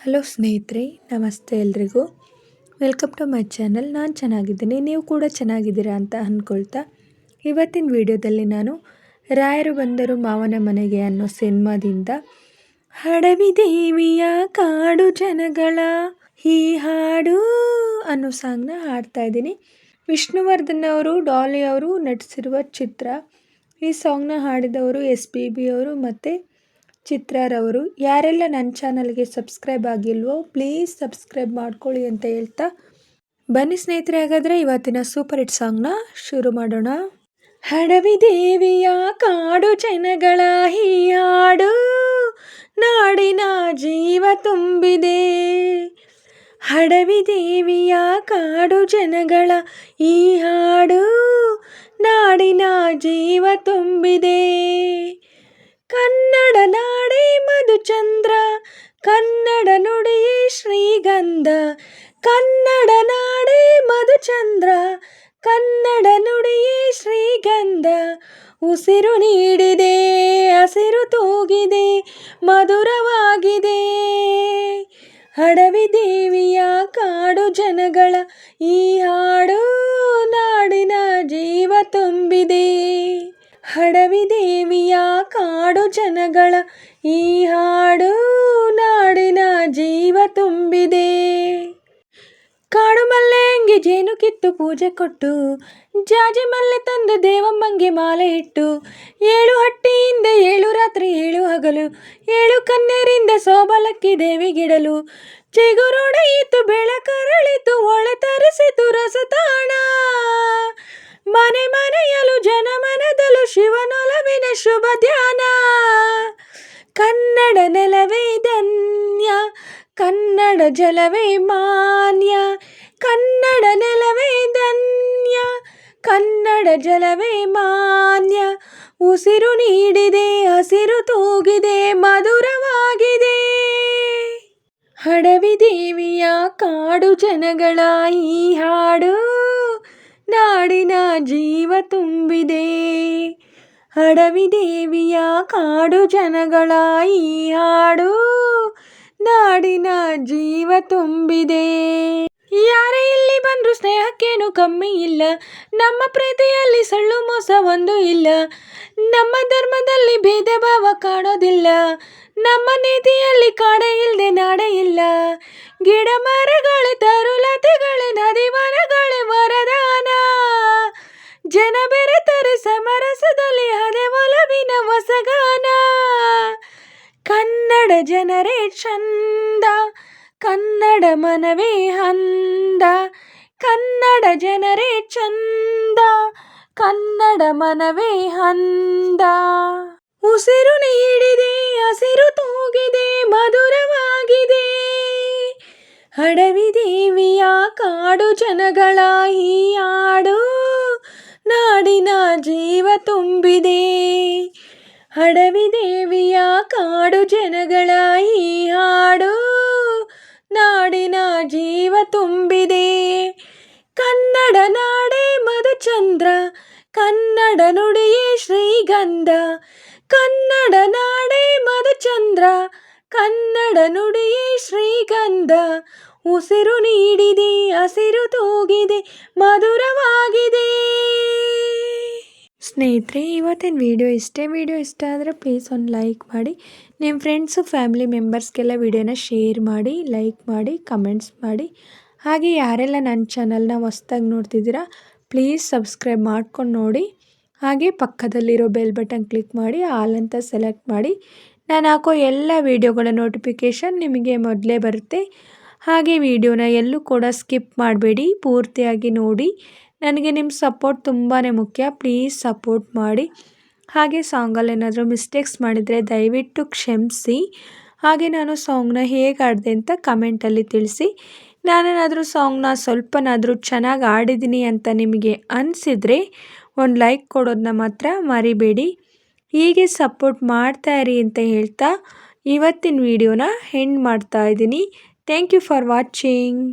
Hello ಸ್ನೇಹಿತರೆ, ನಮಸ್ತೆ ಎಲ್ರಿಗೂ. Welcome to my channel. ನಾನು ಚೆನ್ನಾಗಿದ್ದೀನಿ, ನೀವು ಕೂಡ ಚೆನ್ನಾಗಿದ್ದೀರಾ ಅಂತ ಅಂದ್ಕೊಳ್ತಾ ಇವತ್ತಿನ ವಿಡಿಯೋದಲ್ಲಿ ನಾನು ರಾಯರು ಬಂದರು ಮಾವನ ಮನೆಗೆ ಅನ್ನೋ ಸಿನಿಮಾದಿಂದ ಹಡವಿ ದೇವಿಯ ಕಾಡು ಜನಗಳ ಈ ಹಾಡು ಅನ್ನೋ ಸಾಂಗ್ನ ಹಾಡ್ತಾ ಇದ್ದೀನಿ. ವಿಷ್ಣುವರ್ಧನ್ ಅವರು, ಡಾಲಿ ಅವರು ನಟಿಸಿರುವ ಚಿತ್ರ. ಈ ಸಾಂಗ್ನ ಹಾಡಿದವರು SPB ಅವರು ಮತ್ತು ಚಿತ್ರರವರು. ಯಾರೆಲ್ಲ ನನ್ನ ಚಾನಲ್ಗೆ ಸಬ್ಸ್ಕ್ರೈಬ್ ಆಗಿಲ್ವೋ ಪ್ಲೀಸ್ ಸಬ್ಸ್ಕ್ರೈಬ್ ಮಾಡ್ಕೊಳ್ಳಿ ಅಂತ ಹೇಳ್ತಾ ಬನ್ನಿ ಸ್ನೇಹಿತರೆ, ಹಾಗಾದರೆ ಇವತ್ತಿನ ಸೂಪರ್ ಹಿಟ್ ಸಾಂಗ್ನ ಶುರು ಮಾಡೋಣ. ಹಡವಿ ದೇವಿಯ ಕಾಡು ಜನಗಳ ಈ ಹಾಡು ನಾಡಿನ ಜೀವ ತುಂಬಿದೆ. ಹಡವಿ ದೇವಿಯ ಕಾಡು ಜನಗಳ ಈ ಹಾಡು ನಾಡಿನ ಜೀವ ತುಂಬಿದೆ. ಕನ್ನಡ ನಾಡೇ ಮಧುಚಂದ್ರ, ಕನ್ನಡ ನುಡಿಯೇ ಶ್ರೀಗಂಧ. ಕನ್ನಡ ನಾಡೇ ಮಧುಚಂದ್ರ, ಕನ್ನಡ ನುಡಿಯೇ ಶ್ರೀಗಂಧ. ಉಸಿರು ನೀಡಿದೆ, ಹಸಿರು ತೂಗಿದೆ, ಮಧುರವಾಗಿದೆ. ಹಡವಿ ದೇವಿಯ ಕಾಡು ಜನಗಳ ಈ ಹಾಡು ನಾಡಿನ ಜೀವ ತುಂಬಿದೆ. ಹಡವಿ ದೇವಿಯ ಕಾಡು ಜನಗಳ ಈ ಹಾಡು ನಾಡಿನ ಜೀವ ತುಂಬಿದೆ. ಕಾಡು ಮಲ್ಲೆಂಗೆ ಜೇನು ಕಿತ್ತು ಪೂಜೆ ಕೊಟ್ಟು, ಜಾಜಿ ಮಲ್ಲೆ ತಂದು ದೇವಮ್ಮಂಗೆ ಮಾಲೆ ಇಟ್ಟು, 7 ಹಟ್ಟಿಯಿಂದ 7 ರಾತ್ರಿ 7 ಹಗಲು, 7 ಕನ್ಯರಿಂದ ಸೋಬಲಕ್ಕಿ ದೇವಿಗಿಡಲು. ಚಿಗುರೊಡೆಯಿತು ಬೆಳಕರಳಿತು, ಒಳೆ ತರಿಸಿತು ರಸತಾಣ. ಮನೆ ಮನೆಯಲು ಜನಮನದಲು ಶಿವನೊಲವಿನ ಶುಭ ಧ್ಯಾನ. ಕನ್ನಡ ನೆಲವೇ ಧನ್ಯ, ಕನ್ನಡ ಜಲವೇ ಮಾನ್ಯ. ಕನ್ನಡ ನೆಲವೇ ಧನ್ಯ, ಕನ್ನಡ ಜಲವೇ ಮಾನ್ಯ. ಉಸಿರು ನೀಡಿದೆ, ಹಸಿರು ತೂಗಿದೆ, ಮಧುರವಾಗಿದೆ. ಹಡವಿ ದೇವಿಯ ಕಾಡು ಜನಗಳ ಈ ಹಾಡು ನಾಡಿನ ಜೀವ ತುಂಬಿದೆ. ಹಡವಿ ದೇವಿಯ ಕಾಡು ಜನಗಳ ಈ ಹಾಡು ನಾಡಿನ ಜೀವ ತುಂಬಿದೆ. ಯಾರೇ ಇಲ್ಲಿ ಬಂದ್ರು ಸ್ನೇಹಕ್ಕೇನು ಕಮ್ಮಿ ಇಲ್ಲ, ನಮ್ಮ ಪ್ರೀತಿಯಲ್ಲಿ ಸಳ್ಳು ಮೋಸ ಒಂದು ಇಲ್ಲ. ನಮ್ಮ ಧರ್ಮದಲ್ಲಿ ಭೇದ ಭಾವ ಕಾಣೋದಿಲ್ಲ, ನಮ್ಮ ನೀತಿಯಲ್ಲಿ ಕಾಡೆ ಇಲ್ಲದೆ ನಾಡೆ ಇಲ್ಲ. ಗಿಡ ಮರಗಳೇ ತರುಲತೆಗಳೇ, ನದಿ ವನಗಳೇ ವರದಾನ. ಜನ ಬೆರೆತರೆ ಸಮರಸದಲ್ಲಿ ಅದೇ ಒಲವಿನ ಹೊಸಗಾನ. ಕನ್ನಡ ಜನರೇ ಚಂದ, ಕನ್ನಡ ಮನವೇ ಅಂದ. ಕನ್ನಡ ಜನರೇ ಚಂದ, ಕನ್ನಡ ಮನವೇ ಅಂದ. ಉಸಿರು ನೀಡಿದೆ, ಹಸಿರು ತೂಗಿದೆ, ಮಧುರವಾಗಿದೆ. ಹಡವಿ ದೇವಿಯ ಕಾಡು ಜನಗಳ ಈ ಹಾಡು ನಾಡಿನ ಜೀವ ತುಂಬಿದೆ. ಹಡವಿ ದೇವಿಯ ಕಾಡು ಜನಗಳ ಈ ಹಾಡು ನಾಡಿನ ಜೀವ ತುಂಬಿದೆ. ಕನ್ನಡ ನಾಡೇ ಮಧುಚಂದ್ರ, ಕನ್ನಡ ನುಡಿಯೇ ಶ್ರೀಗಂಧ. ಕನ್ನಡ ನಾಡೇ ಮಧುಚಂದ್ರ, ಕನ್ನಡ ನುಡಿಯೇ ಶ್ರೀಗಂಧ. ಉಸಿರು ನೀಡಿದೆ, ಹಸಿರು ತೂಗಿದೆ, ಮಧುರವಾಗಿದೆ. ಸ್ನೇಹಿತರೆ, ಇವತ್ತಿನ ವಿಡಿಯೋ ಇಷ್ಟೇ. ವಿಡಿಯೋ ಇಷ್ಟ ಆದರೆ ಪ್ಲೀಸ್ ಒಂದು ಲೈಕ್ ಮಾಡಿ, ನಿಮ್ಮ ಫ್ರೆಂಡ್ಸು ಫ್ಯಾಮಿಲಿ ಮೆಂಬರ್ಸ್ಗೆಲ್ಲ ವಿಡಿಯೋನ ಶೇರ್ ಮಾಡಿ, ಲೈಕ್ ಮಾಡಿ, ಕಮೆಂಟ್ಸ್ ಮಾಡಿ. ಹಾಗೆ ಯಾರೆಲ್ಲ ನನ್ನ ಚಾನಲ್ನ ಹೊಸ್ದಾಗಿ ನೋಡ್ತಿದ್ದೀರಾ ಪ್ಲೀಸ್ ಸಬ್ಸ್ಕ್ರೈಬ್ ಮಾಡ್ಕೊಂಡು ನೋಡಿ. ಹಾಗೆ ಪಕ್ಕದಲ್ಲಿರೋ ಬೆಲ್ ಬಟನ್ ಕ್ಲಿಕ್ ಮಾಡಿ ಆಲ್ ಅಂತ ಸೆಲೆಕ್ಟ್ ಮಾಡಿ. ನಾನು ಹಾಕೋ ಎಲ್ಲ ವಿಡಿಯೋಗಳ ನೋಟಿಫಿಕೇಷನ್ ನಿಮಗೆ ಮೊದಲೇ ಬರುತ್ತೆ. ಹಾಗೆ ವಿಡಿಯೋನ ಎಲ್ಲೂ ಕೂಡ ಸ್ಕಿಪ್ ಮಾಡಬೇಡಿ, ಪೂರ್ತಿಯಾಗಿ ನೋಡಿ. ನನಗೆ ನಿಮ್ಮ ಸಪೋರ್ಟ್ ತುಂಬಾ ಮುಖ್ಯ, ಪ್ಲೀಸ್ ಸಪೋರ್ಟ್ ಮಾಡಿ. ಹಾಗೆ ಸಾಂಗಲ್ಲಿ ಏನಾದರೂ ಮಿಸ್ಟೇಕ್ಸ್ ಮಾಡಿದರೆ ದಯವಿಟ್ಟು ಕ್ಷಮಿಸಿ. ಹಾಗೆ ನಾನು ಸಾಂಗ್ನ ಹೇಗೆ ಆಡಿದೆ ಅಂತ ಕಮೆಂಟಲ್ಲಿ ತಿಳಿಸಿ. ನಾನೇನಾದರೂ ಸಾಂಗ್ನ ಸ್ವಲ್ಪನಾದರೂ ಚೆನ್ನಾಗಿ ಆಡಿದ್ದೀನಿ ಅಂತ ನಿಮಗೆ ಅನಿಸಿದರೆ ಒಂದು ಲೈಕ್ ಕೊಡೋದನ್ನ ಮಾತ್ರ ಮರಿಬೇಡಿ. ಹೀಗೆ ಸಪೋರ್ಟ್ ಮಾಡ್ತಾಯಿರಿ ಅಂತ ಹೇಳ್ತಾ ಇವತ್ತಿನ ವಿಡಿಯೋನ ಎಂಡ್ ಮಾಡ್ತಾ ಇದ್ದೀನಿ. Thank you for watching.